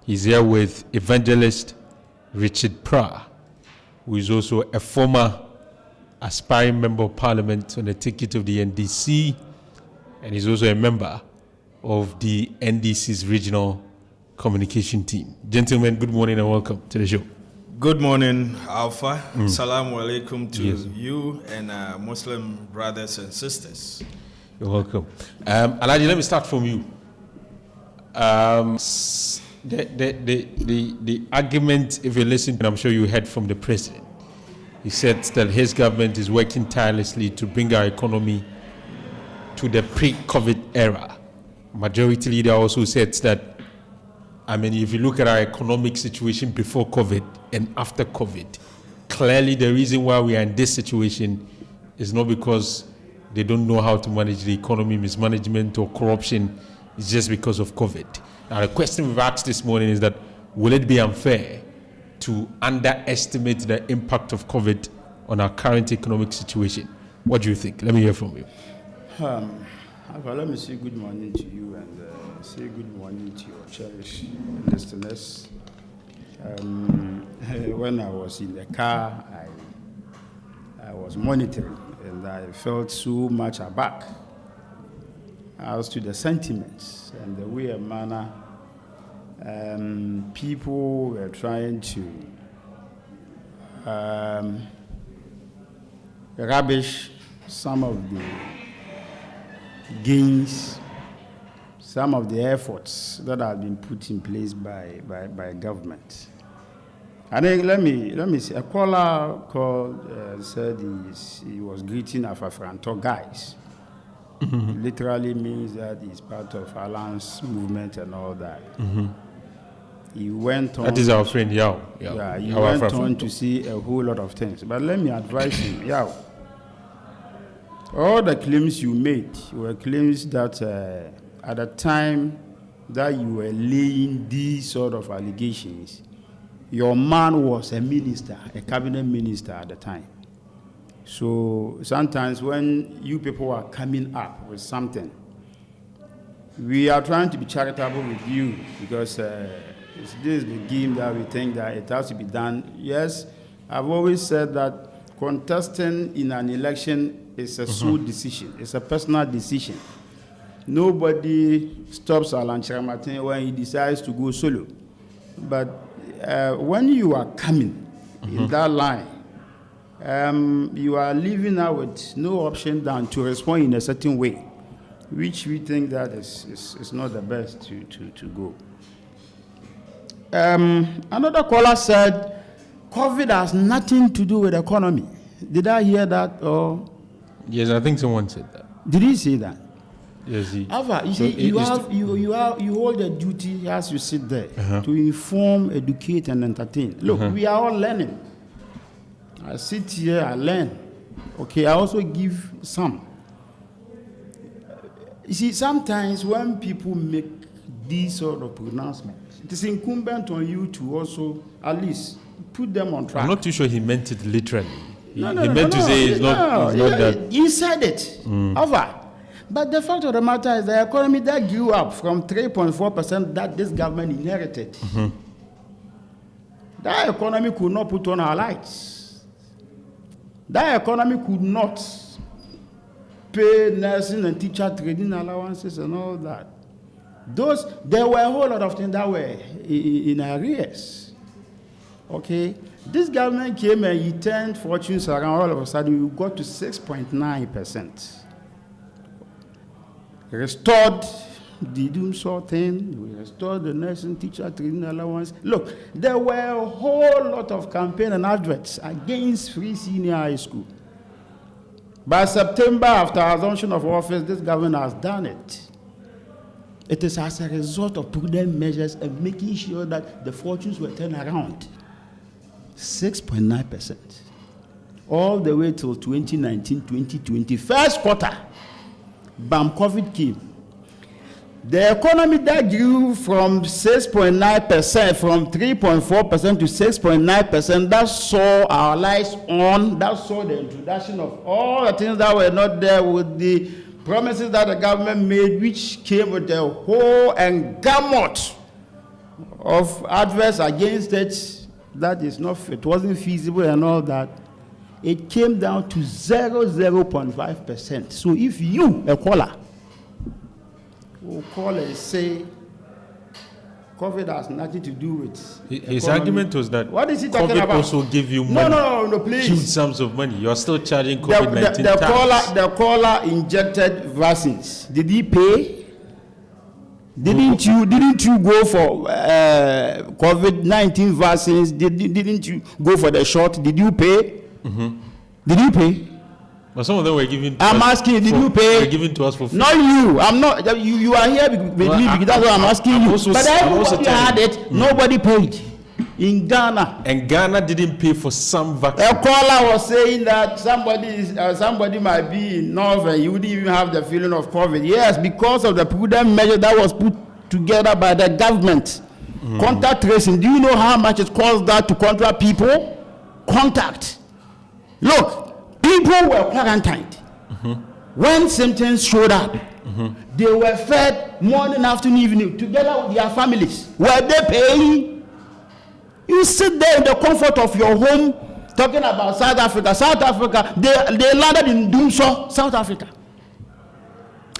He's here with Evangelist Richard Prah, who is also a former aspiring member of Parliament on the ticket of the NDC, and he's also a member of the NDC's regional communication team. Gentlemen, good morning and welcome to the show. Good morning, Alpha. Assalamu alaikum to you and Muslim brothers and sisters. You're welcome. Alhaji, let me start from you. The argument, if you listen, and I'm sure you heard from the president, he said that his government is working tirelessly to bring our economy to the pre-COVID era. Majority leader also said that, if you look at our economic situation before COVID and after COVID, clearly the reason why we are in this situation is not because they don't know how to manage the economy, mismanagement or corruption. It's just because of COVID. Now, the question we've asked this morning is that, will it be unfair to underestimate the impact of COVID on our current economic situation? What do you think? Let me hear from you. Let me say good morning to you and say good morning to your cherished listeners. When I was in the car, I was monitoring and I felt so much aback as to the sentiments and the way and manner people were trying to rubbish some of the gains, some of the efforts that have been put in place by government. I think let me say, a caller called said he was greeting Afafranto guys. Mm-hmm. Literally means that he's part of Alliance movement and all that. Mm-hmm. He went on. That is our friend Yao. Yeah, he went on to see a whole lot of things. But let me advise him, Yao. All the claims you made were claims that at the time that you were laying these sort of allegations, your man was a minister, a cabinet minister at the time. So sometimes when you people are coming up with something, we are trying to be charitable with you because this is the game that we think that it has to be done. Yes, I've always said that contesting in an election is a sole decision. It's a personal decision. Nobody stops Alan Chiramatin when he decides to go solo. But when you are coming in that line, you are leaving out with no option than to respond in a certain way, which we think that is not the best to go. Another caller said, COVID has nothing to do with the economy. Did I hear that? Or? Yes, I think someone said that. Did he say that? Yes, he. However, you see, you hold a duty as you sit there to inform, educate, and entertain. Look, we are all learning. I sit here, I learn. Okay, I also give some. You see, sometimes when people make these sort of pronouncements, it is incumbent on you to also at least put them on track. I'm not too sure he meant it literally. He meant to say it's not that. He said it. However, but the fact of the matter is the economy that grew up from 3.4% that this government inherited. That economy could not put on our lights. That economy could not pay nursing and teacher training allowances and all that. There were a whole lot of things that were in arrears. Okay? This government came and he turned fortunes around. All of a sudden, we got to 6.9%. Restored the doom-saw thing. We restored the nursing teacher training allowance. Look, there were a whole lot of campaign and adverts against free senior high school. By September, after assumption of office, this government has done it. It is as a result of prudent measures and making sure that the fortunes were turned around. 6.9%. All the way till 2019, 2020. First quarter, BAM COVID came. The economy that grew from 6.9%, from 3.4% to 6.9%, that saw our lights on, that saw the introduction of all the things that were not there with the promises that the government made, which came with a whole and gamut of adverse against it, that is not, it wasn't feasible and all that, it came down to 0.5%. So if you, a caller, will call and say COVID has nothing to do with his economy. Argument was that What is he talking COVID about? also give you money. No, please. Huge sums of money. You're still charging COVID-19 the caller injected vaccines. Did he pay? Didn't you go for COVID-19 vaccines? Didn't you go for the shot? Did you pay? Mm-hmm. Did you pay? But some of them were given to I'm asking you, did you pay? Were given to us for free. Not you. I'm not. You are here with me because that's what I'm asking you. But everybody had it. Nobody paid. In Ghana. And Ghana didn't pay for some vaccine. A caller was saying that somebody might be in North and you wouldn't even have the feeling of COVID. Yes, because of the prudent measure that was put together by the government. Contact tracing. Do you know how much it costs that to contact people? Contact. Look, people were quarantined. When symptoms showed up, they were fed morning, afternoon, evening, together with their families. Were they paying? You sit there in the comfort of your home talking about South Africa. South Africa, they landed in Dumso, South Africa.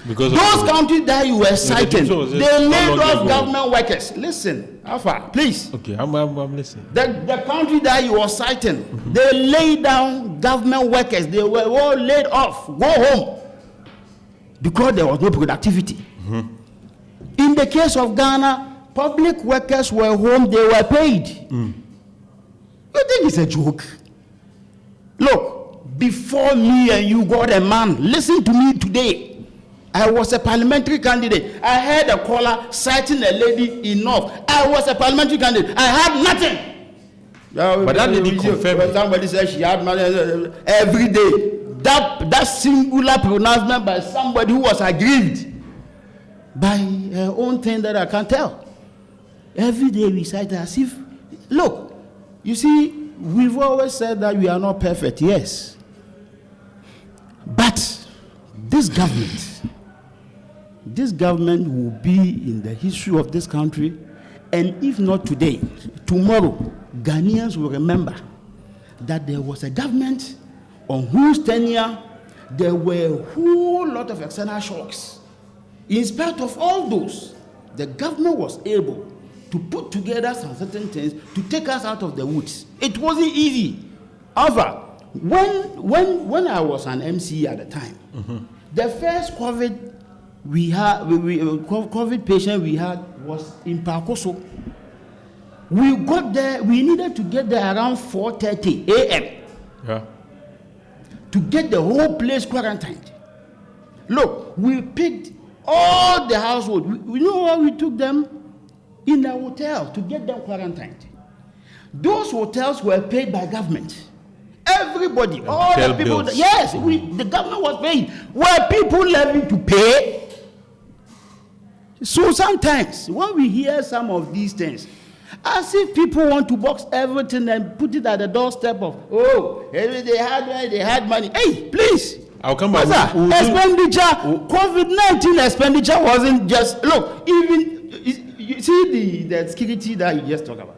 Because those countries that you were citing, they laid off government workers. Listen, Alpha, please. Okay, I'm listening. The country that you were citing, they laid down government workers. They were all laid off. Go home. Because there was no productivity. In the case of Ghana, public workers were home, they were paid. You think it's a joke? Look, before me and you got a man, listen to me today. I was a parliamentary candidate. I had a caller citing a lady in North. I was a parliamentary candidate. I had nothing. But that lady confirmed. Somebody said she had money every day. That singular pronouncement by somebody who was aggrieved by her own thing that I can't tell. Every day we cite as if, look, you see, we've always said that we are not perfect, yes. But this government will be in the history of this country, and if not today, tomorrow, Ghanaians will remember that there was a government on whose tenure there were a whole lot of external shocks. In spite of all those, the government was able to put together some certain things to take us out of the woods. It wasn't easy. However, when I was an MC at the time, the first COVID COVID patient we had was in Pakoso. We got there, we needed to get there around 4:30 a.m. To get the whole place quarantined. Look, we picked all the household. We know where we took them? In a hotel to get them quarantined. Those hotels were paid by government. Everybody, all the people, yes, the government was paying. Were people leaving to pay? So sometimes when we hear some of these things, as if people want to box everything and put it at the doorstep of, they had money. Hey, please. I'll come back. Expenditure, COVID-19 expenditure wasn't just, look, even, you see the security that you just talked about.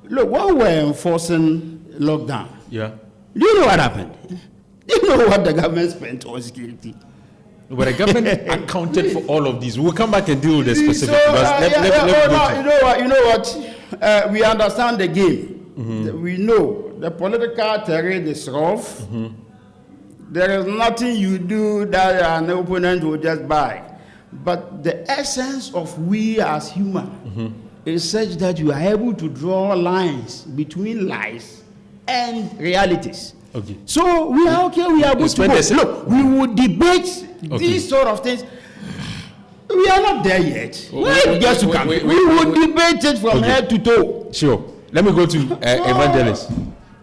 Look, when we're enforcing lockdown, do you know what happened? Do you know what the government spent on security? But the government accounted for all of these. We'll come back and deal with the specific. You know what? We understand the game. We know the political terrain is rough. There is nothing you do that an opponent will just buy. But the essence of we as human is such that you are able to draw lines between lies and realities. Okay. So we are okay, we are good to go. Look, we will debate these sort of things. We are not there yet. We will debate it from head to toe. Sure. Let me go to Evangelist.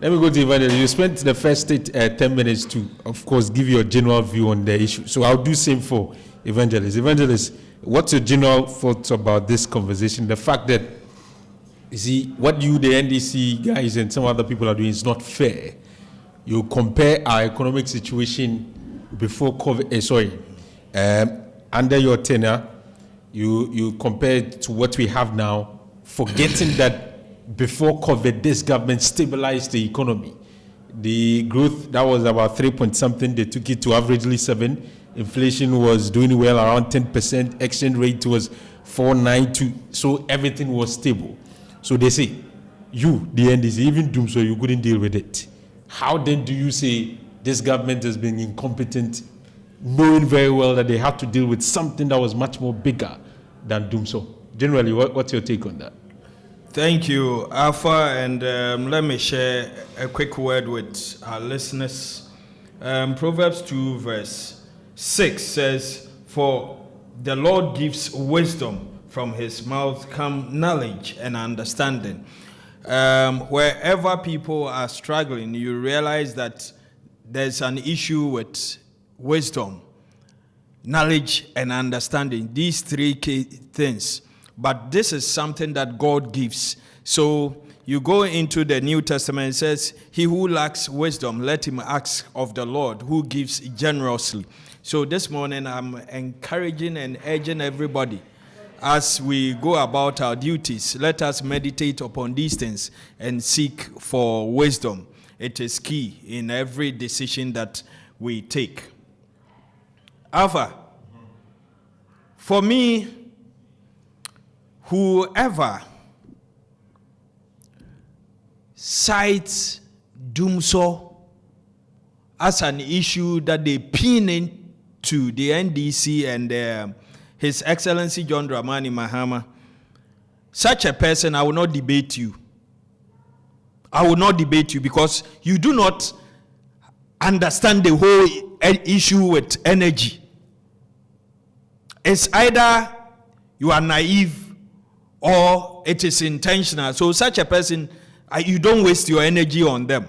You spent the first 10 minutes to, of course, give your general view on the issue. So I'll do same for Evangelist. Evangelist, what's your general thoughts about this conversation? The fact that, you see, what you, the NDC guys and some other people are doing is not fair. You compare our economic situation before COVID, under your tenure you compare it to what we have now, forgetting that before COVID, this government stabilized the economy. The growth, that was about 3 point something, they took it to averagely 7. Inflation was doing well, around 10%. Exchange rate was 4.92. So everything was stable. So they say, you, the NDC, even doom, so you couldn't deal with it. How then do you say this government has been incompetent, knowing very well that they had to deal with something that was much more bigger than Doomso? Generally, what's your take on that? Thank you, Alpha, and let me share a quick word with our listeners. Proverbs 2 verse 6 says, "For the Lord gives wisdom, from his mouth come knowledge and understanding." Wherever people are struggling, you realize that there's an issue with wisdom, knowledge, and understanding. These three key things. But this is something that God gives. So you go into the New Testament, it says, "He who lacks wisdom, let him ask of the Lord, who gives generously." So this morning, I'm encouraging and urging everybody, as we go about our duties, let us meditate upon these things and seek for wisdom. It is key in every decision that we take. Alpha, for me, whoever cites Doomso as an issue that they pin into the NDC and His Excellency John Dramani Mahama, such a person, I will not debate you. I will not debate you because you do not understand the whole issue with energy. It's either you are naive or it is intentional. So such a person, you don't waste your energy on them.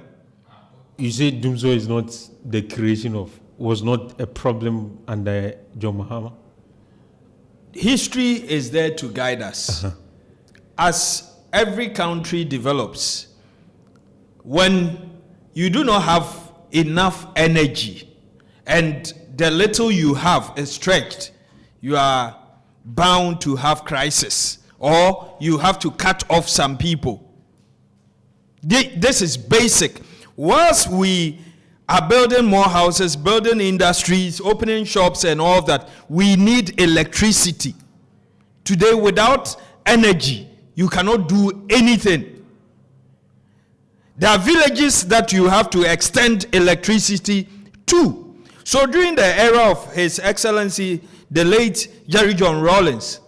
You say Doomso is not the creation of, was not a problem under John Mahama? History is there to guide us. As every country develops, when you do not have enough energy and the little you have is stretched, you are bound to have crisis, or you have to cut off some people. This is basic. Once we are building more houses, building industries, opening shops and all of that, we need electricity. Today, without energy, you cannot do anything. There are villages that you have to extend electricity to. So during the era of His Excellency, the late Jerry John Rawlings,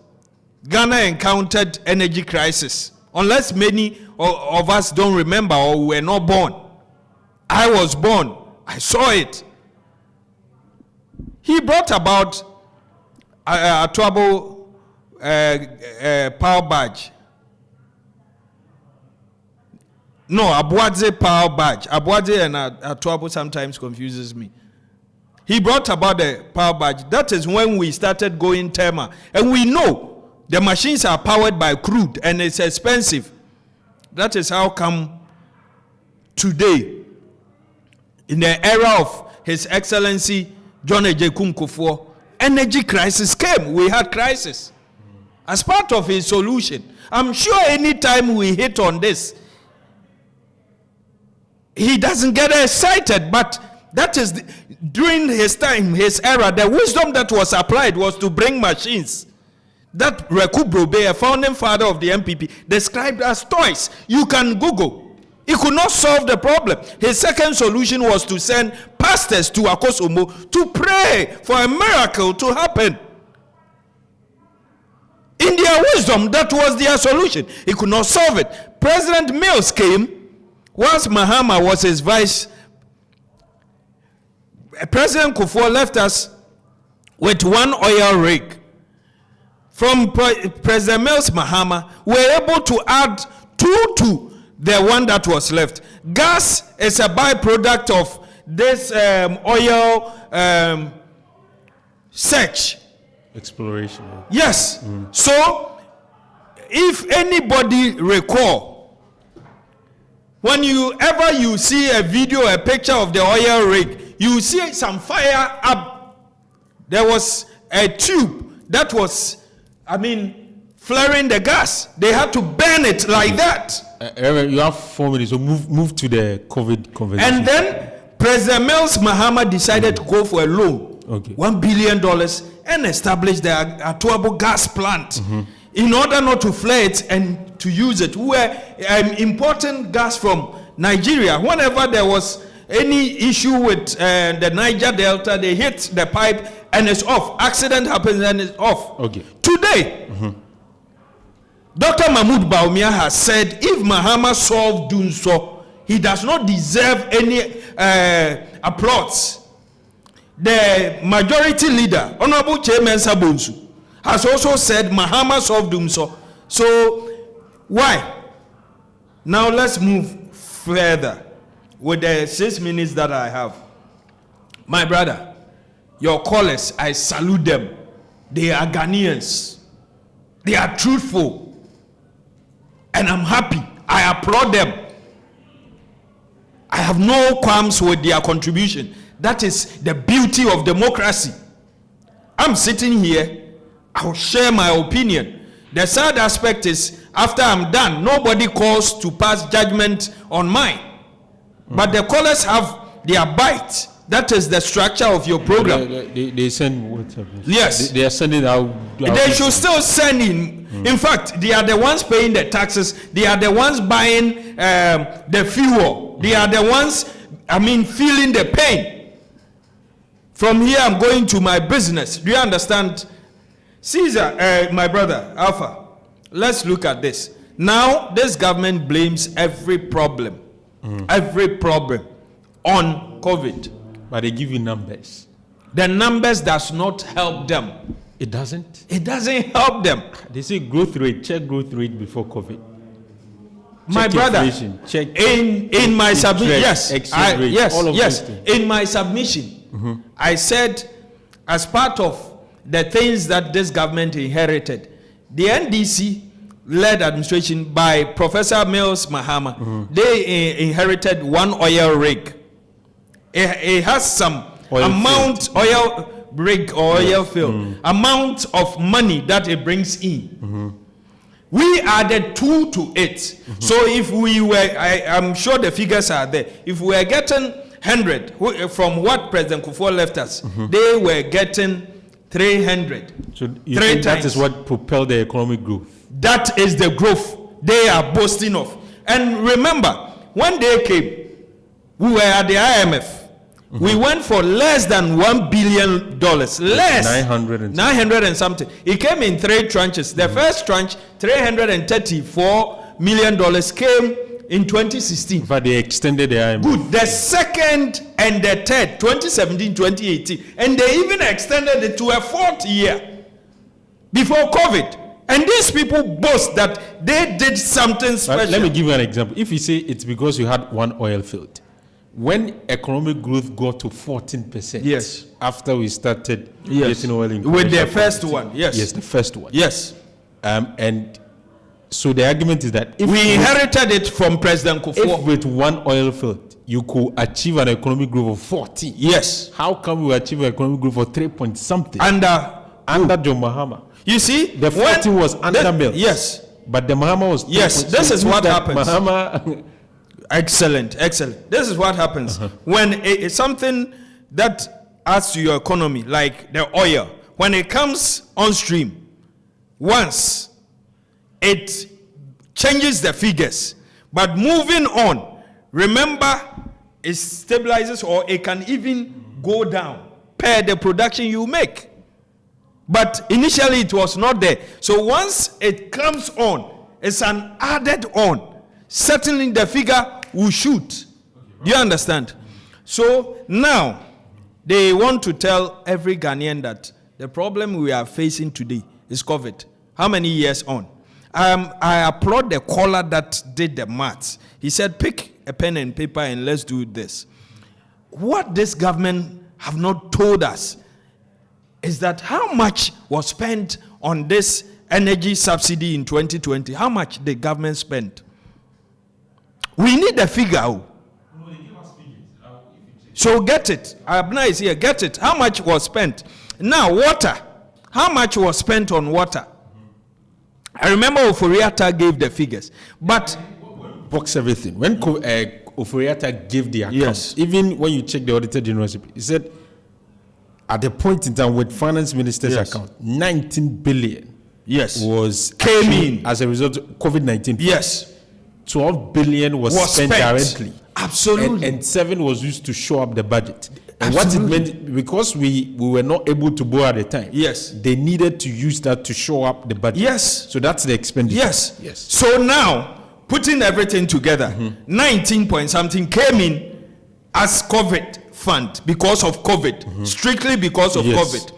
Ghana encountered energy crisis. Unless many of us don't remember or we were not born. I was born. I saw it. He brought about a trouble power badge. No, Abuadze power badge. Abuadze and Atuabo sometimes confuses me. He brought about the power badge. That is when we started going thermal. And we know the machines are powered by crude and it's expensive. That is how come today, in the era of His Excellency John Ejekum Kufuor, energy crisis came. We had crisis. As part of his solution, I'm sure anytime we hit on this, he doesn't get excited, but that is during his time, his era, the wisdom that was applied was to bring machines that Reku Brobe, a founding father of the MPP, described as toys. You can Google. He could not solve the problem. His second solution was to send pastors to Akosomo to pray for a miracle to happen. In their wisdom, that was their solution. He could not solve it. President Mills came once Mahama was his vice. President Kufuor left us with one oil rig. From President Mills Mahama, we were able to add 2 to the one that was left. Gas is a byproduct of this oil search. Exploration. Yes. So, if anybody recall, whenever you see a video, a picture of the oil rig, you see some fire up. There was a tube that was flaring the gas. They had to burn it like that. You have 4 minutes, so move to the COVID conversation. And then President Mills Mahama decided to go for a loan, $1 billion, and establish the Atuabo gas plant in order not to flare it and to use it. We were importing gas from Nigeria. Whenever there was any issue with the Niger Delta, they hit the pipe and it's off. Accident happens and it's off. Today, Dr. Mahmoud Bawumia has said if Mahama solved doing so, he does not deserve any applause. The majority leader, Honorable Chairman Sabonsu, has also said Mahama solved doing so. So why? Now let's move further with the 6 minutes that I have. My brother, your callers, I salute them. They are Ghanaians. They are truthful. And I'm happy. I applaud them. I have no qualms with their contribution. That is the beauty of democracy. I'm sitting here. I'll share my opinion. The sad aspect is, after I'm done, nobody calls to pass judgment on mine. But the callers have their bite. That is the structure of your program. They send WhatsApp. Yes. They are sending out. They should still send in. In fact, they are the ones paying the taxes. They are the ones buying the fuel. They are the ones, feeling the pain. From here, I'm going to my business. Do you understand? Caesar, my brother, Alpha, let's look at this. Now, this government blames every problem on COVID. But they give you numbers. The numbers does not help them. It doesn't? It doesn't help them. They say growth rate, check growth rate before COVID. My brother, check in my submission, yes, in my submission, I said, as part of the things that this government inherited, the NDC-led administration by Professor Mills Mahama, they inherited one oil rig. It has some oil rig or oil field, amount of money that it brings in. We added 2 to it. So if we were, I'm sure the figures are there. If we were getting 100 from what President Kufuor left us, they were getting 300. So you think that is what propelled the economic growth? That is the growth they are boasting of. And remember, when they came, we were at the IMF. We went for less than $1 billion. Less. 900 and something. It came in 3 tranches. The first tranche, $334 million, came in 2016. But they extended the IMF. Good. The second and the third, 2017, 2018. And they even extended it to a 4th year before COVID. And these people boast that they did something special. But let me give you an example. If you say it's because you had one oil field, when economic growth got to 14%, yes, after we started getting oil in with the first one, yes, the first one, yes, and so the argument is that if we inherited it from President Kufuor, if with one oil field you could achieve an economic growth of 14, yes, how come we achieve an economic growth of 3 point something under John Mahama? You see, the 14 was under Mills, yes, but the Mahama was this is what happens. Mahama. Excellent. This is what happens when it's something that adds to your economy, like the oil. When it comes on stream, once it changes the figures, but moving on, remember, it stabilizes or it can even go down per the production you make. But initially it was not there. So once it comes on, it's an added on. Certainly the figure will shoot. Do you understand? So now they want to tell every Ghanaian that the problem we are facing today is COVID. How many years on? I applaud the caller that did the maths. He said, pick a pen and paper and let's do this. What this government have not told us is that how much was spent on this energy subsidy in 2020? How much the government spent? We need the figure. No, they give us figures. So get it. Abna is here. Get it. How much was spent? Now, water. How much was spent on water? I remember Oforiatta gave the figures, but box everything. When Oforiatta gave the account, Yes. even when you check the Auditor General's report, he said at the point in time with Finance Minister's Yes. account, 19 billion yes, was Came actually in. as a result of COVID-19. yes, 12 billion was spent directly. Absolutely. And 7 was used to show up the budget. And what it Absolutely. meant, because we were not able to borrow at the time, Yes. they needed to use that to show up the budget. Yes. So that's the expenditure. Yes. Yes. So now, putting everything together, 19 point something came in as COVID fund because of COVID, strictly because of Yes. COVID.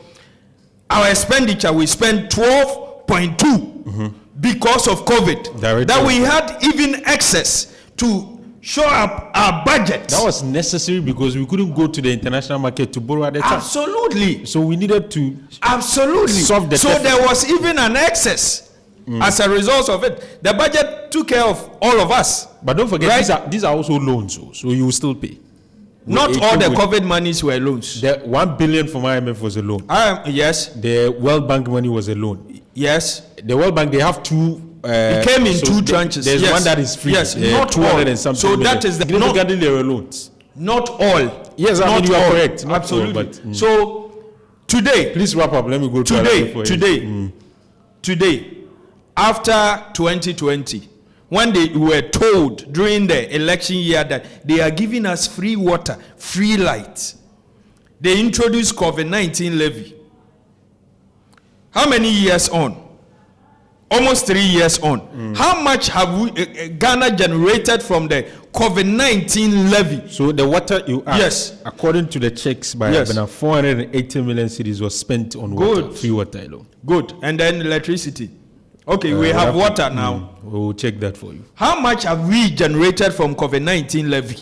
Our expenditure, we spent 12.2 because of COVID. Directly. That we had even excess to show up our budget. That was necessary because we couldn't go to the international market to borrow at the time. Absolutely. So we needed to Absolutely. solve the So deficit. there was even an excess as a result of it. The budget took care of all of us. But don't forget, Right. these are also loans, so you will still pay. Not It- all it the would- COVID monies were loans. The 1 billion from IMF was a loan. Yes, The World Bank money was a loan. yes. The World Bank, they have two. It came in so two there- tranches. There's Yes. one that is free. Yes, not 200 all. and something. So that million. is the- Significantly, there were loans. Not all. Yes, I Not mean you are all. correct. Not all, Absolutely. but, So today, Please wrap up. Let me go to another for you. today, after 2020, when they were told during the election year that they are giving us free water, free light, they introduced COVID-19 levy. How many years on? Almost 3 years on. How much have we, Ghana generated from the COVID-19 levy? So the water you asked, Yes. according to the checks by Yes. Abena, 480 million cedis was spent on water, Good. free water alone. Good. And then electricity. Okay, we We'll have to- water now. We'll check that for you. How much have we generated from COVID-19 levy?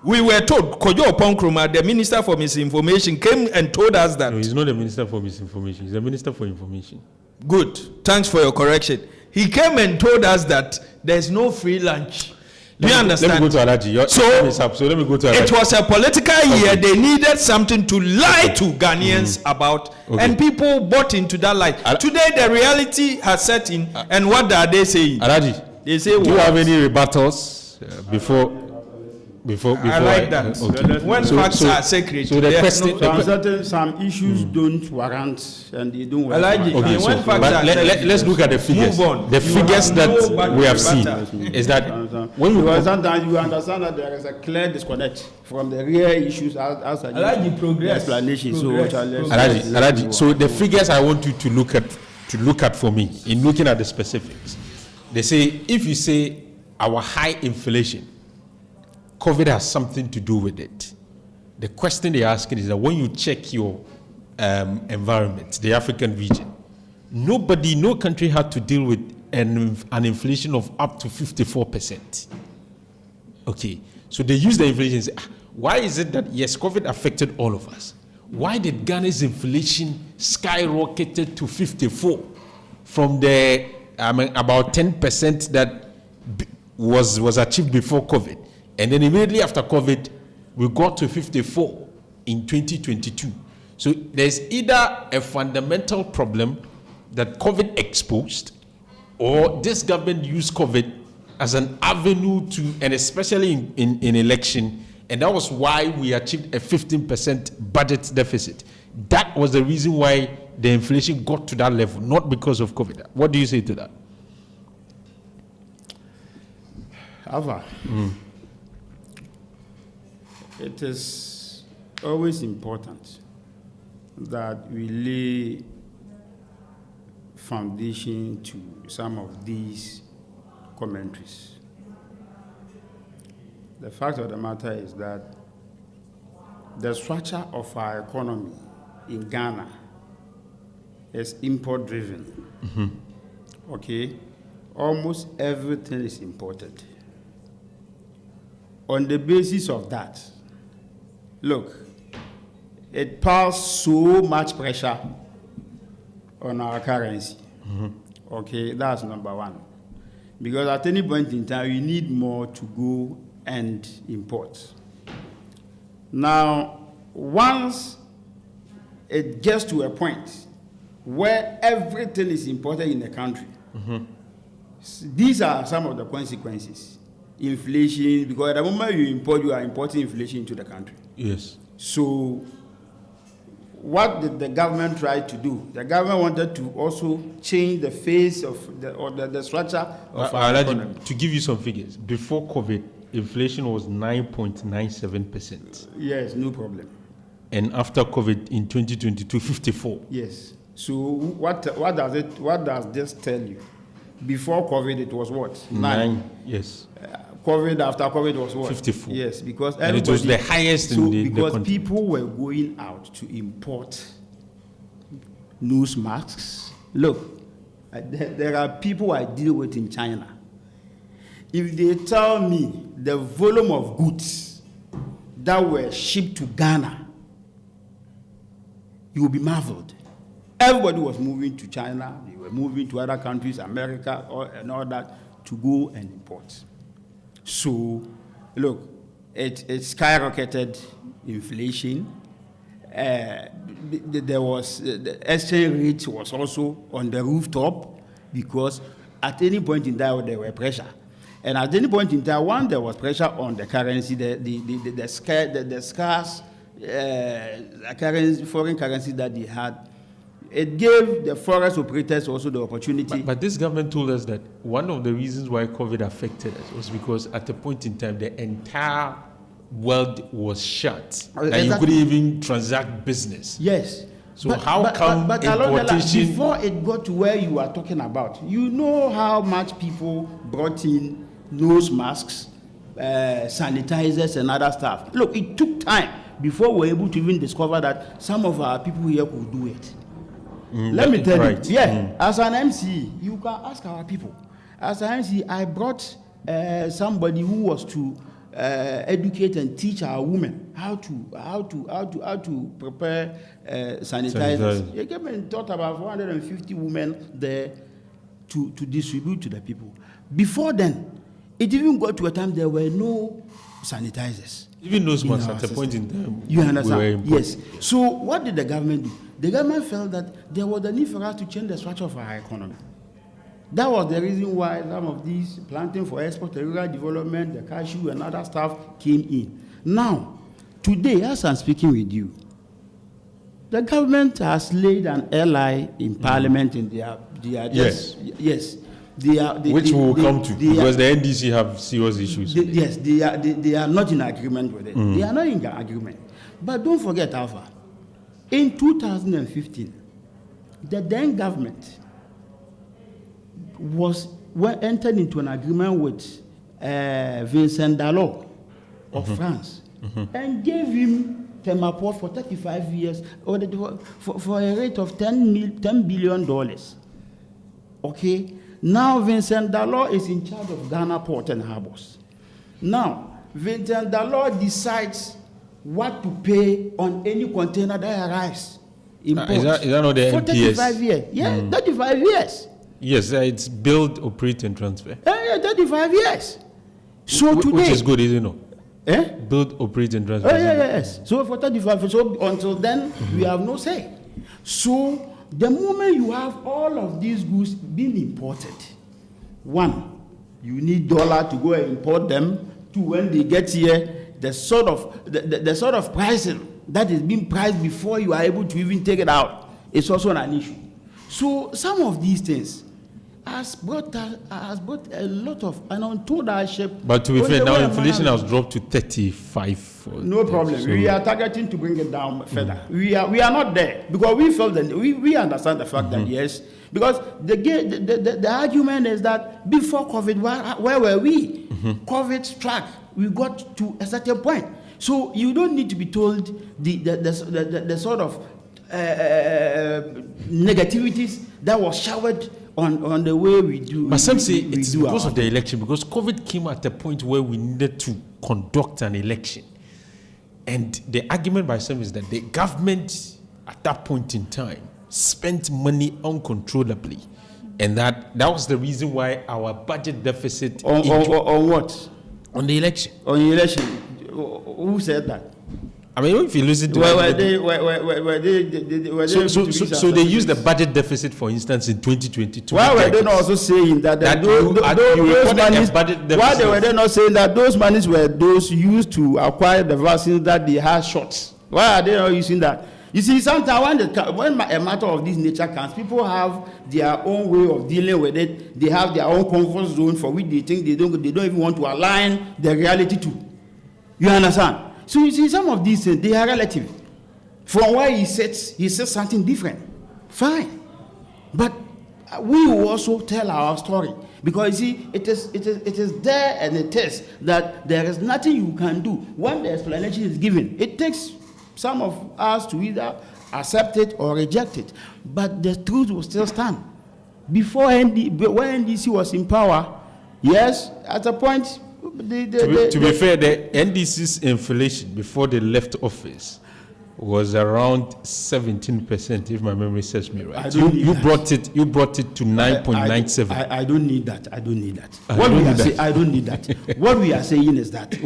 We were told, Kojo Ponkruma, the Minister for Misinformation, came and told us that. No, he's not the Minister for Misinformation. He's the Minister for Information. Good. Thanks for your correction. He came and told us that there's no free lunch. Do you understand? Let me go to Alaji. Your So, time is up, so let me go to Alaji. It was a political year. They needed something to lie to Ghanaians about, Okay. and people bought into that lie. Today, the reality has set in, and what are they saying? Alaji, They say, do you what? have any rebuttals before I like that. okay. When facts are sacred, so the there's question- no- Some issues don't warrant and they don't I like it. Okay, When so, facts but are said, let's look at the figures. move on. The You figures have that no back we have to seen batter. is that when you Because sometimes you understand that there is a clear disconnect from the real issues as I like the progress. explanation. Progress. So let's- Alaji, let's Alaji, move so on. the figures I want you to look at for me in looking at the specifics. They say if you say our high inflation, COVID has something to do with it. The question they're asking is that when you check your environment, the African region, no country had to deal with an inflation of up to 54%. Okay, so they use the inflation and say, why is it that, yes, COVID affected all of us? Why did Ghana's inflation skyrocketed to 54 from the about 10% that was achieved before COVID? And then immediately after COVID, we got to 54 in 2022. So there's either a fundamental problem that COVID exposed, or this government used COVID as an avenue to, and especially in election, and that was why we achieved a 15% budget deficit. That was the reason why the inflation got to that level, not because of COVID. What do you say to that? Alpha. It is always important that we lay foundation to some of these commentaries. The fact of the matter is that the structure of our economy in Ghana is import driven. Okay? Almost everything is imported. On the basis of that, look, it piles so much pressure on our currency. Okay, that's number one. Because at any point in time, we need more to go and import. Now, once it gets to a point where everything is imported in the country. These are some of the consequences. Inflation, because at the moment you import, you are importing inflation into the country. Yes. So what did the government try to do? The government wanted to also change the face of the structure of our economy. To give you some figures, before COVID, inflation was 9.97%. Yes, no problem. And after COVID in 2022, 54. Yes. So what does this tell you? Before COVID, it was what? 9. Yes. COVID, after COVID was what? 54. Yes, because and it was the highest in the because country. People were going out to import nose masks. Look, there are people I deal with in China. If they tell me the volume of goods that were shipped to Ghana, you will be marveled. Everybody was moving to China, they were moving to other countries, America, and all that, to go and import. So, look, it skyrocketed inflation. There was the exchange rate was also on the rooftop, because at any point in time there were pressure, and at any point in time, when there was pressure on the currency, the scarce foreign currency that they had, it gave the forest operators also the opportunity. But this government told us that one of the reasons why COVID affected us was because at a point in time, the entire world was shut. And you couldn't even transact business. Yes. So come importation... Before it got to where you are talking about, you know how much people brought in nose masks, sanitizers, and other stuff. Look, it took time before we were able to even discover that some of our people here could do it. Let me tell you, as an MC, you can ask our people. As an MC, I brought somebody who was to educate and teach our women how to prepare sanitizers. He came and taught about 450 women there to distribute to the people. Before then, it even got to a time there were no sanitizers. Even those masks at a point in time. You understand? Yes. So what did the government do? The government felt that there was a need for us to change the structure of our economy. That was the reason why some of these planting for export, the rural development, the cashew and other stuff came in. Now, today, as I'm speaking with you, the government has laid an ally in parliament in their yes. Which we will come to, because the NDC have serious issues. They are not in agreement with it. They are not in agreement. But don't forget, Alpha, in 2015, the then government entered into an agreement with Vincent Dallot of France and gave him Temaport for 35 years for a rate of $10 billion. Okay? Now Vincent Dallot is in charge of Ghana Port and Harbors. Now, Vincent Dallot decides what to pay on any container that arrives in port. Is that not the for MPS? 35 years. Yeah, 35 years. Yes, it's build, operate, and transfer. Yeah, 35 years. So today... Which is good, isn't it? Eh? Build, operate, and transfer. Yes. So for 35, so until then, we have no say. So the moment you have all of these goods being imported, one, you need dollar to go and import them. Two, when they get here, the sort of pricing that is being priced before you are able to even take it out is also an issue. So some of these things has brought a lot of an untold hardship. But to be fair, now inflation has dropped to 35. No problem. So we are targeting to bring it down further. We are not there, because we felt that we understand the fact that yes, because the argument is that before COVID, where were we? COVID struck. We got to a certain point. So you don't need to be told the sort of negativities that was showered on the way we do. But some say it's because of the election, because COVID came at a point where we needed to conduct an election. And the argument by some is that the government at that point in time spent money uncontrollably. And that was the reason why our budget deficit... On what? On the election. On the election. Who said that? I mean, if you listen to so they use the budget deficit, for instance, in 2022. Why were they not also saying that those monies? Why they were they not saying that those monies were those used to acquire the vaccines that they had shots? Why are they not using that? You see, sometimes when a matter of this nature comes, people have their own way of dealing with it. They have their own comfort zone for which they think they don't even want to align the reality to. You understand? So you see, some of these things, they are relative. From where he says something different. Fine. But we will also tell our story. Because you see, it is there and it is that there is nothing you can do. When the explanation is given, it takes some of us to either accept it or reject it. But the truth will still stand. Before when NDC was in power, yes, at a point, to be fair, the NDC's inflation before they left office was around 17%, if my memory serves me right. You brought it to 9.97. I don't need that. I don't need that. I don't need that. What we are saying is that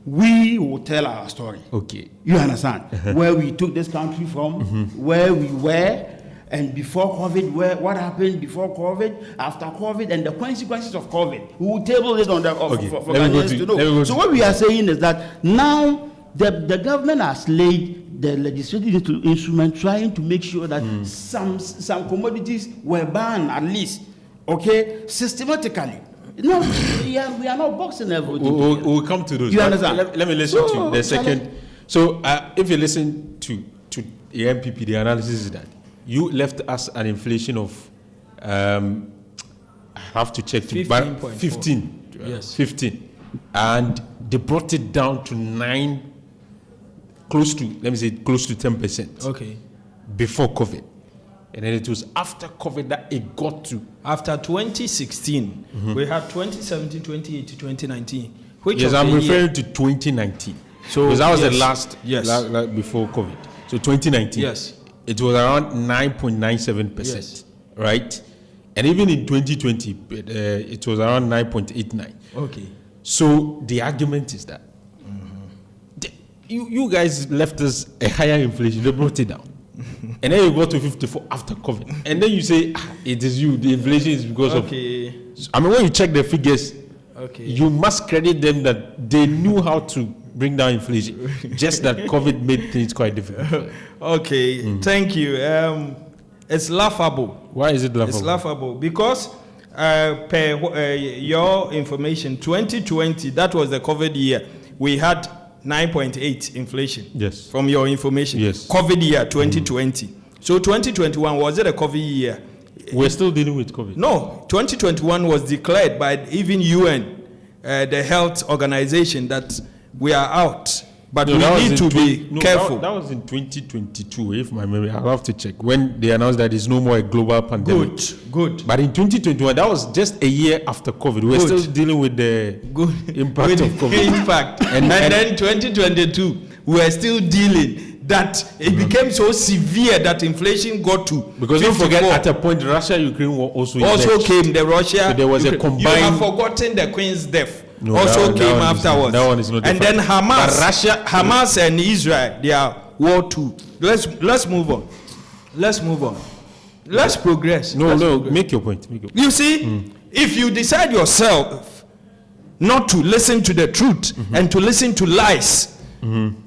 we will tell our story. Okay. You understand? Where we took this country from, where we were, and before COVID, what happened before COVID, after COVID, and the consequences of COVID. We will table it on the for Ghanaians to know. So what we are saying is that now the government has laid the legislative instrument trying to make sure that some commodities were banned at least, okay, systematically. No, we are not boxing everything. We'll come to those. You understand? Let me listen to the second. So if you listen to the MPP, the analysis is that you left us an inflation of, I have to check, 15. Yes. 15. And they brought it down to 9, close to 10%. Okay. Before COVID. And then it was after COVID that it got to. After 2016, we had 2017, 2018, 2019. Yes, I'm referring to 2019. So because that was the last, before COVID. So 2019. Yes. It was around 9.97%. Yes. Right? And even in 2020, it was around 9.89. Okay. So the argument is that you guys left us a higher inflation. They brought it down. And then you go to 54 after COVID. And then you say, it is you. The inflation is because of... I mean, when you check the figures, you must credit them that they knew how to bring down inflation. Just that COVID made things quite difficult. Thank you. It's laughable. Why is it laughable? It's laughable because per your information, 2020, that was the COVID year, we had 9.8 inflation. Yes. From your information. Yes. COVID year 2020. So 2021, was it a COVID year? We're still dealing with COVID. No, 2021 was declared by even UN, the health organization, that we are out. But we need to be careful. That was in 2022, if my memory, I'll have to check, when they announced that it's no more a global pandemic. Good. But in 2021, that was just a year after COVID. We're still dealing with the impact of COVID. Impact. and then 2022, we are still dealing. That it became so severe that inflation got to. Because 54. Don't forget, at a point, Russia-Ukraine war also came. The Russia. So there was a combined. You have forgotten the Queen's death. No, also came afterwards. That one is not. And then Hamas and Israel, they are war too. Let's move on. Let's progress. Make your point. You see, if you decide yourself not to listen to the truth and to listen to lies,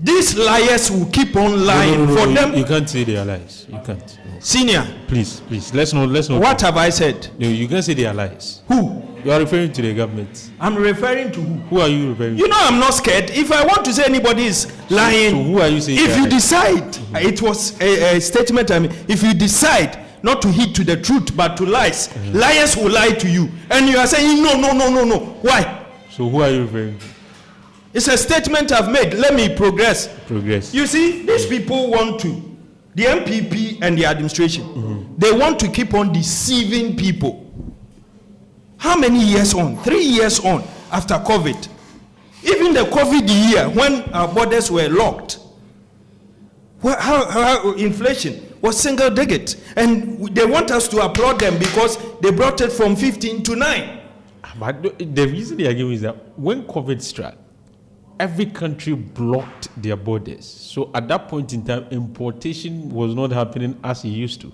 these liars will keep on lying for them. You can't say they are lies. You can't. Senior, please. Let's not. What have I said? No, you can't say they are lies. Who? You are referring to the government. I'm referring to who? Who are you referring to? You know I'm not scared. If I want to say anybody is lying, so who are you saying? If you decide, it was a statement. I mean, if you decide not to heed to the truth but to lies, liars will lie to you, and you are saying no. Why? So who are you referring to? It's a statement I've made. Let me progress. You see, these people want to, the MPP and the administration, they want to keep on deceiving people. How many years on? 3 years on after COVID. Even the COVID year when our borders were locked, how inflation was single digit. And they want us to applaud them because they brought it from 15 to 9. But the reason they are giving is that when COVID struck, every country blocked their borders. So at that point in time, importation was not happening as it used to.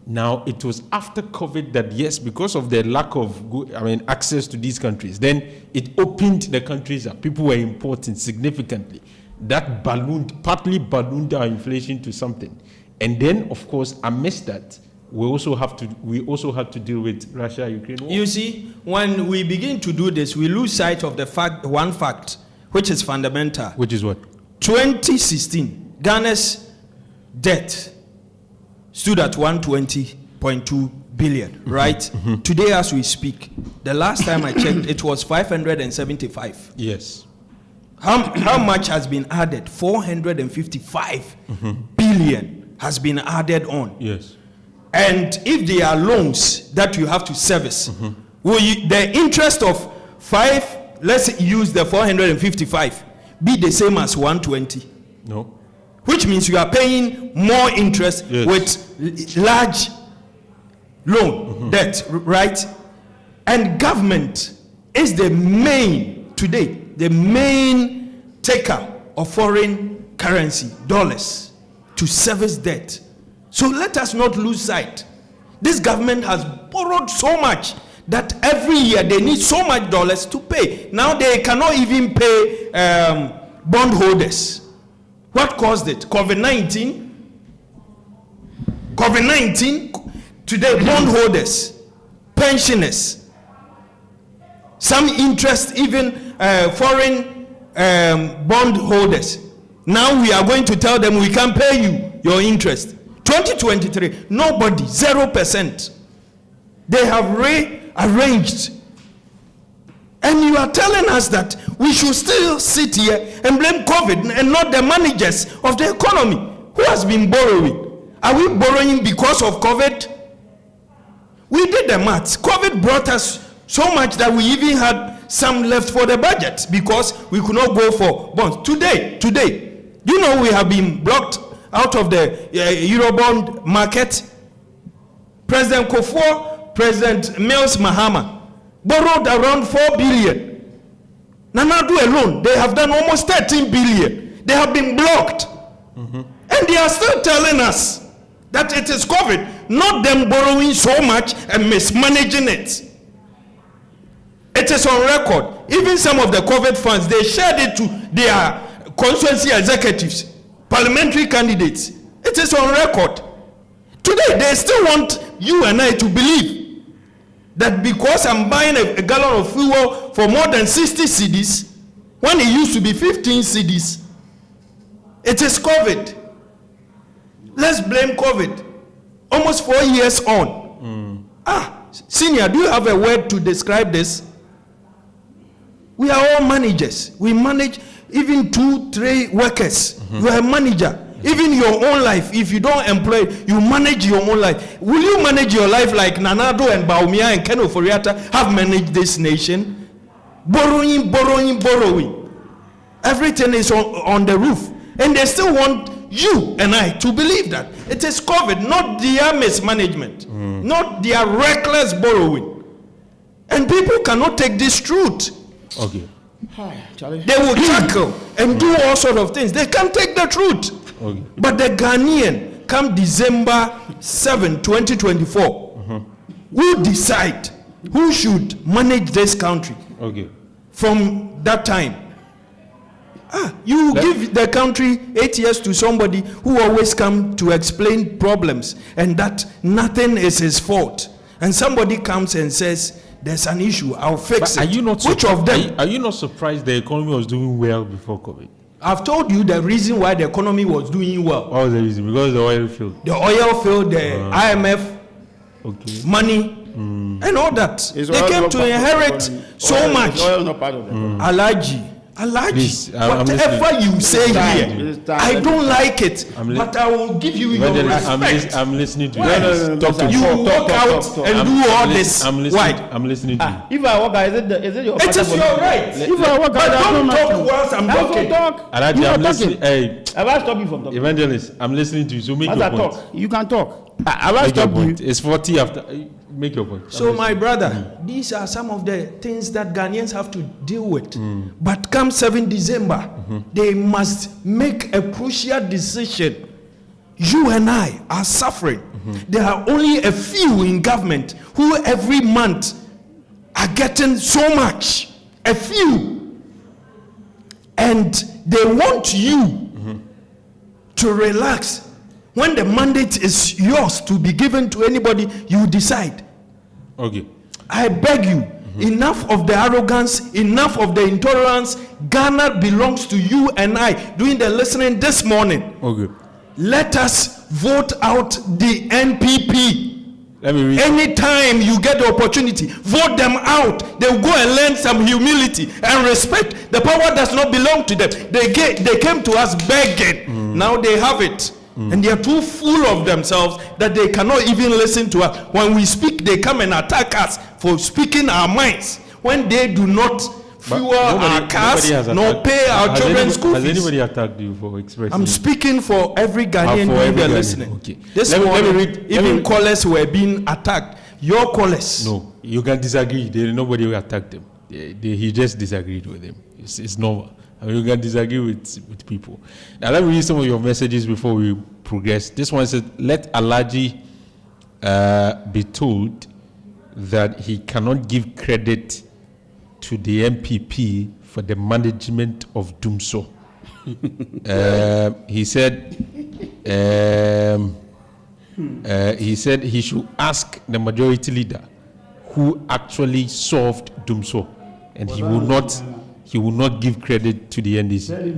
Now, it was after COVID that, yes, because of the lack of access to these countries, then it opened the countries up. People were importing significantly. That partly ballooned our inflation to something. And then, of course, amidst that, we also have to deal with Russia-Ukraine war. You see, when we begin to do this, we lose sight of the one fact, which is fundamental. Which is what? 2016, Ghana's debt stood at 120.2 billion, right? Mm-hmm. Today, as we speak, the last time I checked, it was 575. Yes. How much has been added? 455 billion has been added on. Yes. And if there are loans that you have to service, will the interest of 5, let's use the 455, be the same as 120? No. Which means you are paying more interest with large loan debt, right? And government is the main taker of foreign currency, dollars, to service debt. So let us not lose sight. This government has borrowed so much that every year they need so much dollars to pay. Now they cannot even pay bondholders. What caused it? COVID-19. Today, bondholders, pensioners, some interest, even foreign bondholders. Now we are going to tell them we can't pay you your interest. 2023, nobody, 0%. They have rearranged. And you are telling us that we should still sit here and blame COVID and not the managers of the economy. Who has been borrowing? Are we borrowing because of COVID? We did the maths. COVID brought us so much that we even had some left for the budget because we could not go for bonds. Today, you know we have been blocked out of the Eurobond market. President Kufuor, President Mills Mahama borrowed around 4 billion. Nanadu alone, they have done almost 13 billion. They have been blocked. And they are still telling us that it is COVID, not them borrowing so much and mismanaging it. It is on record. Even some of the COVID funds, they shared it to their constituency executives, parliamentary candidates. It is on record. Today, they still want you and I to believe that because I'm buying a gallon of fuel for more than 60 cedis, when it used to be 15 cedis, it is COVID. Let's blame COVID. Almost 4 years on. Senior, do you have a word to describe this? We are all managers. We manage even 2-3 workers. You are a manager. Even your own life, if you don't employ, you manage your own life. Will you manage your life like Nanado and Baumia and Ken Oforiatta have managed this nation? Borrowing. Everything is on the roof. And they still want you and I to believe that it is COVID, not their mismanagement, not their reckless borrowing. And people cannot take this truth. Okay. They will tackle and do all sorts of things. They can't take the truth. Okay. But the Ghanaian, come December 7, 2024, will decide who should manage this country. Okay. From that time. You give the country 8 years to somebody who always come to explain problems and that nothing is his fault. And somebody comes and says, there's an issue, I'll fix it. Which of them? Are you not surprised the economy was doing well before COVID? I've told you the reason why the economy was doing well. What was the reason? Because the oil field. The oil field, the IMF, money, and all that. They came to inherit so much. Oil not part of them. Alaji, Please, whatever you say here, I don't like it, but I will give you your respect. I'm listening to you. No, Talk to you me. walk out and do all this. Why? I'm listening to you. If I walk out, is it your It is your right. If I walk But out, don't talk whilst I'm talking. Alaji, I'm listening. Hey, Have I stopped you from talking? Evangelist, I'm listening to you. So make As your I point. talk, you can talk. Have I Make your stopped you? point. It's 40 after. Make your point. So, my brother, these are some of the things that Ghanaians have to deal with. But come 7 December, they must make a crucial decision. You and I are suffering. There are only a few in government who every month are getting so much. A few. And they want you to relax. When the mandate is yours to be given to anybody, you decide. Okay. I beg you, enough of the arrogance, enough of the intolerance. Ghana belongs to you and I. Doing the listening this morning. Okay. Let us vote out the NPP. Let me read. Anytime you get the opportunity, vote them out. They'll go and learn some humility and respect. The power does not belong to them. They came to us begging. Now they have it. And they are too full of themselves that they cannot even listen to us. When we speak, they come and attack us for speaking our minds. When they do not fuel our cars, nor pay our children's school fees. Has anybody attacked you for expressing? I'm speaking for every Ghanaian for every who are Ghanaian. listening. Okay. This Let me morning, read- even callers were being attacked. Your callers. No, you can disagree. Nobody will attack them. He just disagreed with them. It's normal. I mean, you can disagree with people. Now, let me read some of your messages before we progress. This one says, let Alaji be told that he cannot give credit to the MPP for the management of Dumso. He said he should ask the majority leader who actually solved Dumso, and he will not give credit to the NDC.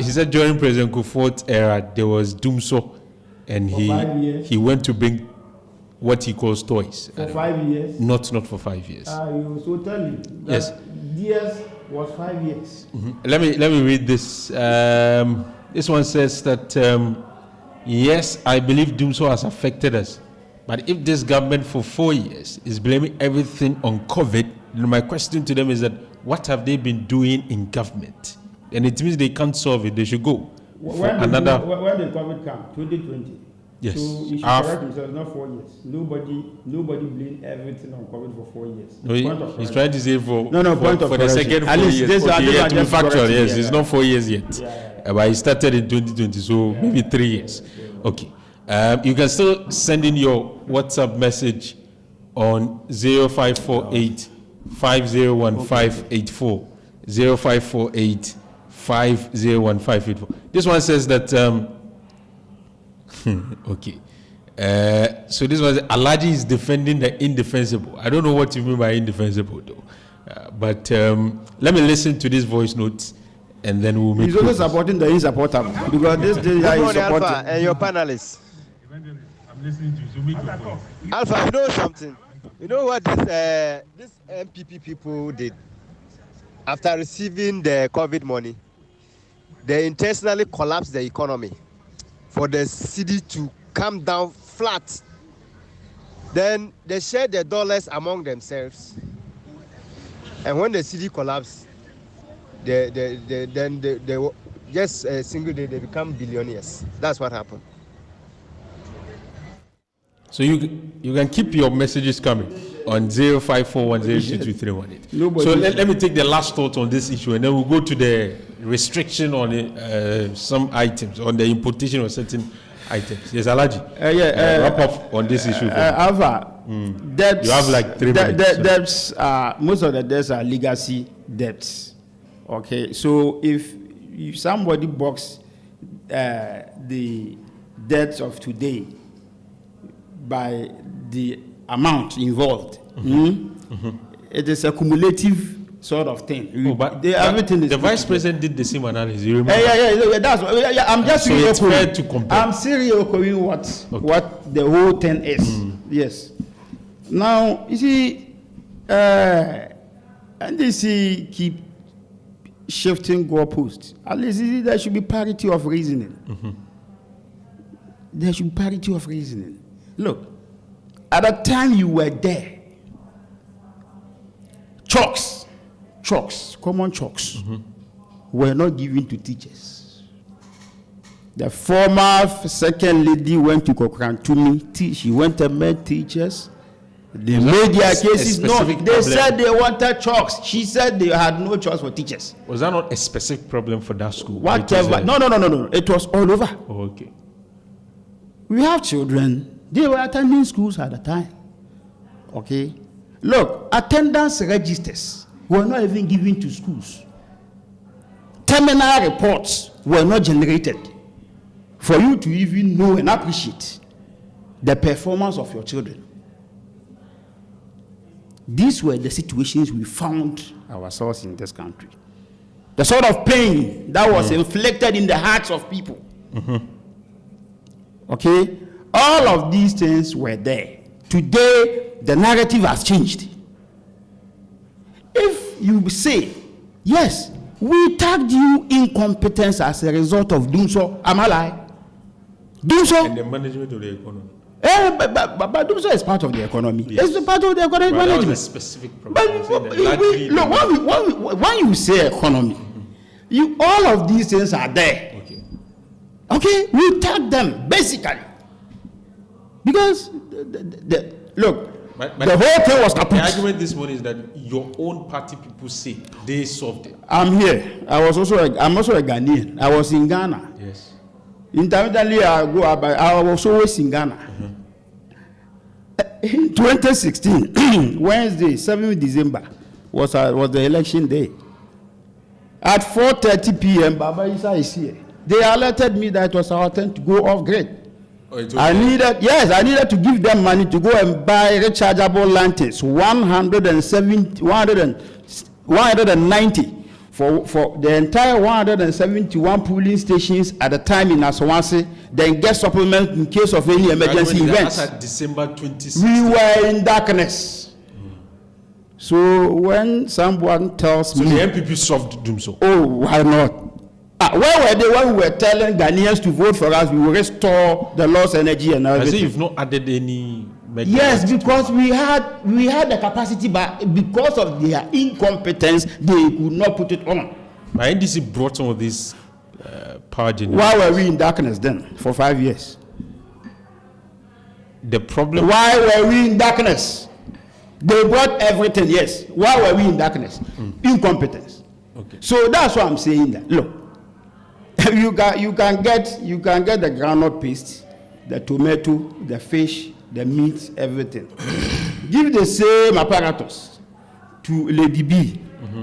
He said during President Kufuor's era there was Dumso, and he went to bring what he calls toys. For 5 years? Not for 5 years. You so tell me that Yes. DS was 5 years. Let me read this. This one says that yes, I believe Dumso has affected us, but if this government for 4 years is blaming everything on COVID, then my question to them is that what have they been doing in government? And it means they can't solve it. They should go. When did COVID come? 2020. Yes. So you should correct himself, not 4 years. Nobody blamed everything on COVID for 4 years. No, he's trying to say for the second 4 least years. this Okay, is to be just factual, correct, yes, yeah, it's yeah. not 4 years yet. But he started in 2020, so maybe 3 years. Okay. You can still send in your WhatsApp message on 0548 501584. 0548 501584. This one says that okay. So this was Alaji is defending the indefensible. I don't know what you mean by indefensible though. But let me listen to this voice notes and then we'll make. He's also supporting the insupportable because this guy is supporting. Alpha and your panelists. I'm listening to you. So make your point. Alpha, you know something? You know what this MPP people did after receiving the COVID money? They intentionally collapsed the economy for the city to come down flat. Then they shared their dollars among themselves. And when the city collapsed, they just a single day they become billionaires. That's what happened. So you can keep your messages coming on 0541022318. So let me take the last thought on this issue, and then we'll go to the restriction on some items, on the importation of certain items. Yes, Alaji. Wrap up on this issue. Alpha, debts, you have like 3 minutes. Debts most of the debts are legacy debts. Okay, so if somebody box the debts of today by the amount involved, it is a cumulative sort of thing. But everything is the vice president did the same analysis. You remember? I'm just so it's fair to compare. I'm seriously echoing what the whole thing is. Yes. Now you see, NDC keep shifting goalposts. At least there should be parity of reasoning. There should be parity of reasoning. Look, at the time you were there, chalks, common chalks, were not given to teachers. The former second lady went to Kokrantumi. She went and met teachers. They made their cases known. They said they wanted chalks. She said they had no choice for teachers. Was that not a specific problem for that school? Whatever. No. It was all over. Oh, okay. We have children. They were attending schools at the time. Okay. Look, attendance registers were not even given to schools. Terminal reports were not generated for you to even know and appreciate the performance of your children. These were the situations we found ourselves in this country. The sort of pain that was inflicted in the hearts of people. Okay? All of these things were there. Today, the narrative has changed. If you say, yes, we tagged you incompetence as a result of doing so, am I lying? Do so. And the management of the economy. But do so is part of the economy. Yes. It's part of the economic management. That was a specific problem. Look, when you say economy, all of these things are there. Okay, we tag them basically because the whole thing was kaput. The argument this morning is that your own party people say they solved it. I'm here. I'm also a Ghanaian. I was in Ghana. Yes. Intermittently, I was always in Ghana. In 2016, Wednesday, 7th December, was the election day. At 4:30 p.m., Baba Isa is here. They alerted me that it was our turn to go off grid. I needed to give them money to go and buy rechargeable lanterns, 190 for the entire 171 polling stations at the time in Asawase, then get supplement in case of any emergency events. That's at December 2016. We were in darkness. So when someone tells me, the MPP solved doom so. Oh, why not? Where were they when we were telling Ghanaians to vote for us? We will restore the lost energy and everything. I say you've not added any. Yes, because we had the capacity, but because of their incompetence, they could not put it on. My NDC brought some of these power generation. Why were we in darkness then for 5 years? The problem. Why were we in darkness? They brought everything. Yes. Why were we in darkness? Incompetence. Okay. So that's why I'm saying that. Look, you can get the groundnut paste, the tomato, the fish, the meat, everything. Give the same apparatus to Lady B.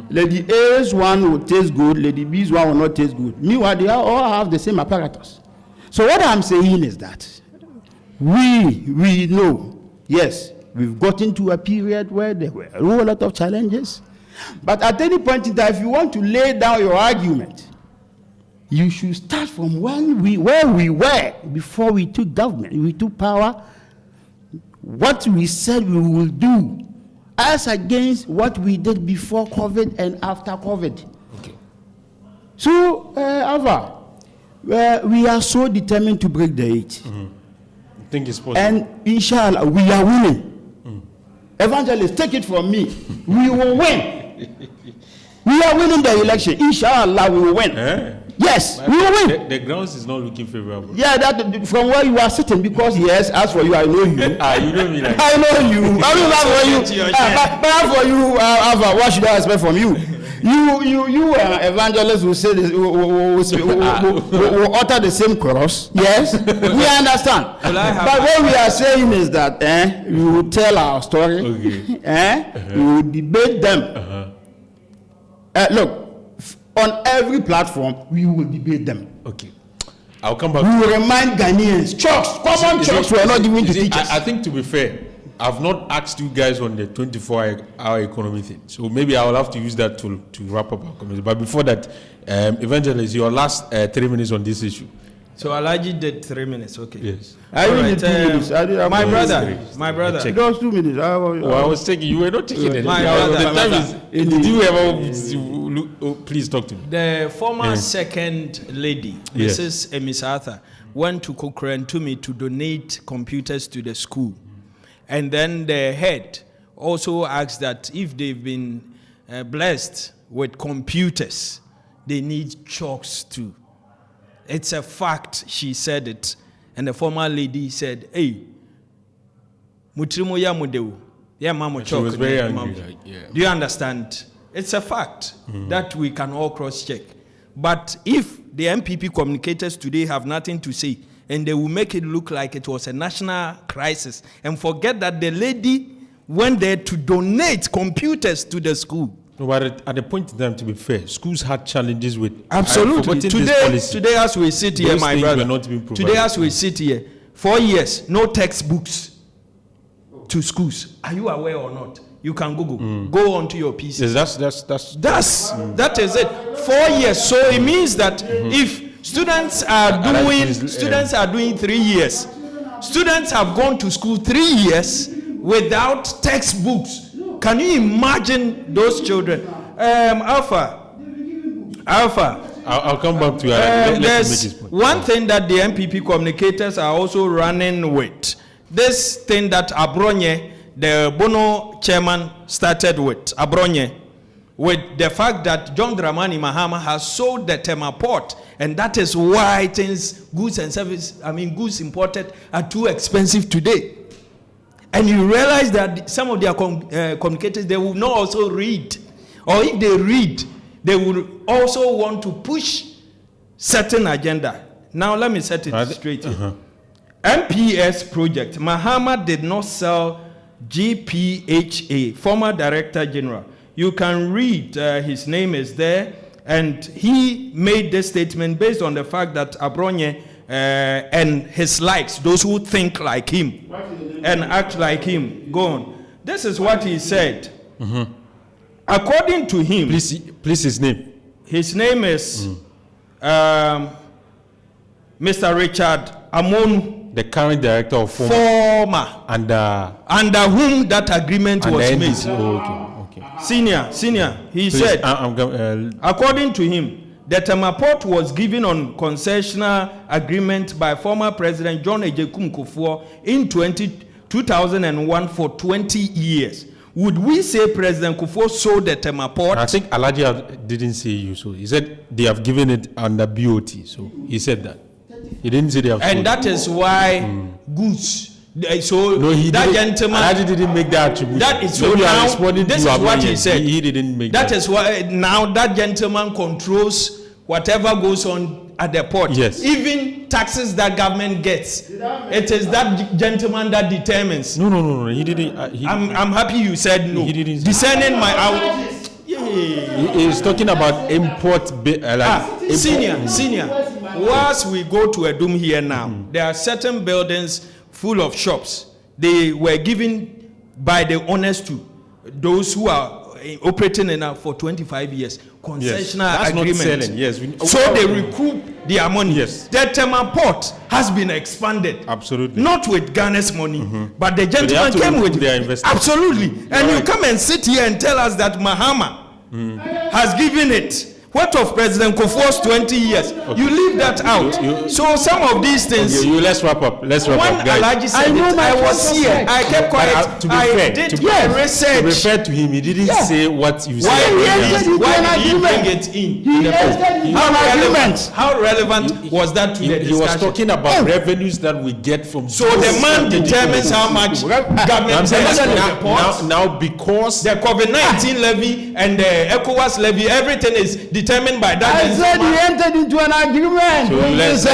Lady A's one will taste good, Lady B's one will not taste good. Meanwhile, they all have the same apparatus. So what I'm saying is that we know, yes, we've gotten to a period where there were a whole lot of challenges. But at any point in time, if you want to lay down your argument, you should start from where we were before we took government, we took power. What we said we will do as against what we did before COVID and after COVID. Okay. So, Alva, we are so determined to break the 8. I think it's possible. And inshallah, we are winning. Evangelists, take it from me. We will win. We are winning the election. Inshallah, we will win. Yes, we will win. The grounds is not looking favorable. Yeah, that from where you are sitting, because yes, as for you, I know you. You know me like I know you. I mean, as for you, but for you, Alva, what should I expect from you? You evangelists will say this, will utter the same chorus. Yes, we understand. But what we are saying is that we will tell our story. Okay. We will debate them. Look. On every platform, we will debate them. Okay. I'll come back. We will remind Ghanaians, common church were not given to teachers. I think to be fair, I've not asked you guys on the 24-hour economy thing. So maybe I will have to use that to wrap up our conversation. But before that, Evangelist, your last 3 minutes on this issue. So Alaji did 3 minutes, okay. Yes. I only need 2 minutes. My brother. It was 2 minutes. I was taking, you were not taking it. My brother. Did you ever, please talk to me. The former second lady, Mrs. Emis Arthur, went to Kokrantumi to donate computers to the school. And then the head also asked that if they've been blessed with computers, they need chalks too. It's a fact. She said it. And the former lady said, hey, Mutrimo ya mudeu. Yeah, Mama She was very angry. Yeah. Do you understand? It's a fact that we can all cross-check. But if the MPP communicators today have nothing to say, and they will make it look like it was a national crisis, and forget that the lady went there to donate computers to the school. No, but at the point in time, to be fair, schools had challenges with Absolutely. Today, as we sit here, those my things brother, were not being provided. today, as we sit here, 4 years, no textbooks to schools. Are you aware or not? You can Google. Go onto your PC. Yes, That is it. 4 years. So it means that if students are doing 3 years, students have gone to school 3 years without textbooks. Can you imagine those children? Alpha. I'll come back to that. There's one thing that the MPP communicators are also running with. This thing that Abronye, the Bono chairman, started with Abronye, with the fact that John Dramani Mahama has sold the Tema port, and that is why goods imported are too expensive today. And you realize that some of their communicators, they will not also read, or if they read, they will also want to push certain agenda. Now let me set it straight here. MPS project, Mahama did not sell GPHA, former Director General. You can read, his name is there, and he made this statement based on the fact that Abronye and his likes, those who think like him and act like him, go on. This is what he said. According to him, please his name. His name is Mr. Richard Amonu, the current director of former, under whom that agreement was made. Okay. Senior, he said, according to him, the Tema port was given on concessional agreement by former President John Ejekum Kufuor in 2001 for 20 years. Would we say President Kufuor sold the Tema port? I think Alaji didn't say you so. He said they have given it under BOT. So he said that. He didn't say they have sold. And that is why goods. So no, that gentleman. Alaji didn't make that attribution. That is so now. This is what he said. He didn't make that. That is why now that gentleman controls whatever goes on at the port. Yes. Even taxes that government gets, it is that gentleman that determines. No. He didn't. I'm happy you said no. He didn't. Discerning my out. He's talking about import. Senior. Once we go to Edum here now, there are certain buildings full of shops. They were given by the owners to those who are operating in for 25 years. Concessional agreement. Yes. So they recoup their money. Yes. The Tema port has been expanded. Absolutely. Not with Ghana's money, but the gentleman came with their investment. Absolutely. And you come and sit here and tell us that Mahama has given it. What of President Kufuor's 20 years? Okay. You leave that out. So some of these things. Okay, let's wrap up. When Alaji said I was here. I kept quiet. To be fair to him, he didn't say what you said. Why did he bring it in? How relevant was that to the discussion? He was talking about revenues that we get from. So the man determines how much government takes from the ports. Now because the COVID-19 levy and the ECOWAS levy, everything is determined by that. I said he entered into an agreement. So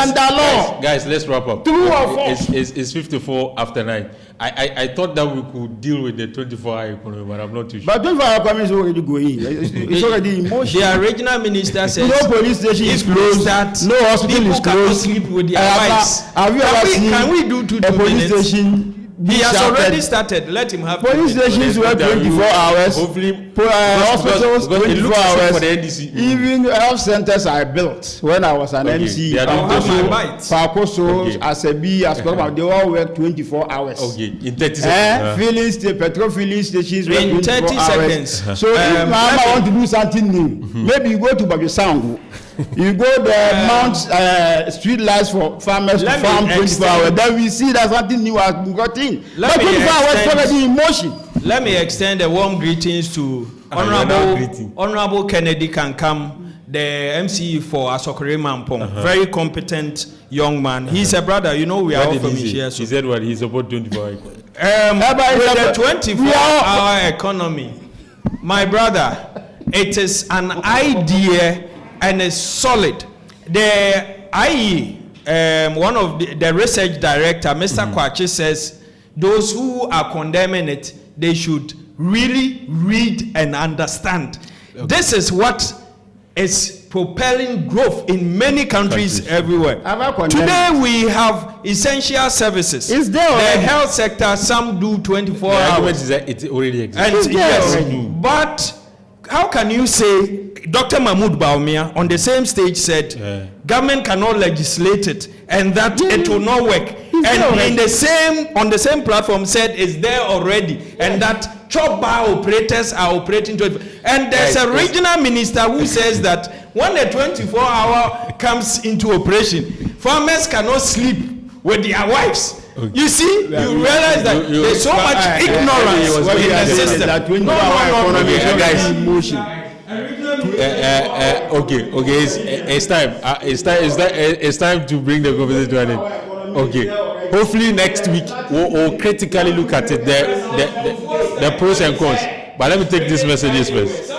guys, let's wrap up. It's 54 after 9. I thought that we could deal with the 24-hour economy, but I'm not too sure. But 24-hour economy is already going. It's already emotional. The regional minister says no police station is closed. No hospital is closed. Sleep with their wives. Have you ever seen can we do 2 police minutes? Station? He has already started. Let him have police stations work 24 hours. Hopefully, hospitals 24 hours. For the NDC. Even health centers are built. When I was an MC, Pakoso, Asebi, Askorba, they all work 24 hours. Okay, in 30 seconds. Petrol filling stations work in 30 seconds. So if Mama want to do something new, maybe you go to Bagisangu. You go there, mount street lights for farmers to farm 24 hours. Then we see that something new has been got in. But 24 hours already in motion. Let me extend a warm greetings to Honorable Kennedy Kankam, the MCE for Asokore Mampong, very competent young man. He's a brother, you know, we are all from here. He said what? He's about 24 hours. With the 24-hour economy, my brother, it is an idea and it's solid. The IE, one of the research director, Mr. Kwachi, says those who are condemning it, they should really read and understand. Okay. This is what is propelling growth in many countries everywhere. Today we have essential services. Is there the health sector? Some do 24 hours. Argument is that it already exists. And yes, but how can you say Dr. Mahmoud Baumia on the same stage said government cannot legislate it and that it will not work, and in the same on the same platform said it's there already, and that chop bar operators are operating 24. And there's a regional minister who says that when the 24-hour comes into operation, farmers cannot sleep with their wives. Okay. You see, you realize that there's so much ignorance in the system. Okay, it's time to bring the conversation to an end. Okay, hopefully next week we'll critically look at it, the pros and cons. But let me take this message first.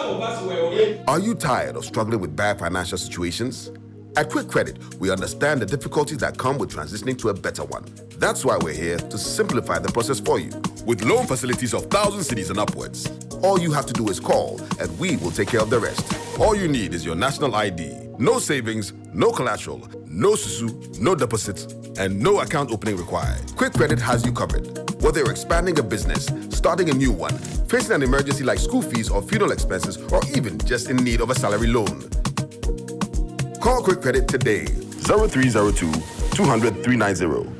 Are you tired of struggling with bad financial situations? At Quick Credit, we understand the difficulties that come with transitioning to a better one. That's why we're here to simplify the process for you. With loan facilities of 1,000 cedis and upwards, all you have to do is call and we will take care of the rest. All you need is your national ID. No savings, no collateral, no susu, no deposits, and no account opening required. Quick Credit has you covered. Whether you're expanding a business, starting a new one, facing an emergency like school fees or funeral expenses, or even just in need of a salary loan. Call Quick Credit today, 0302 200 390.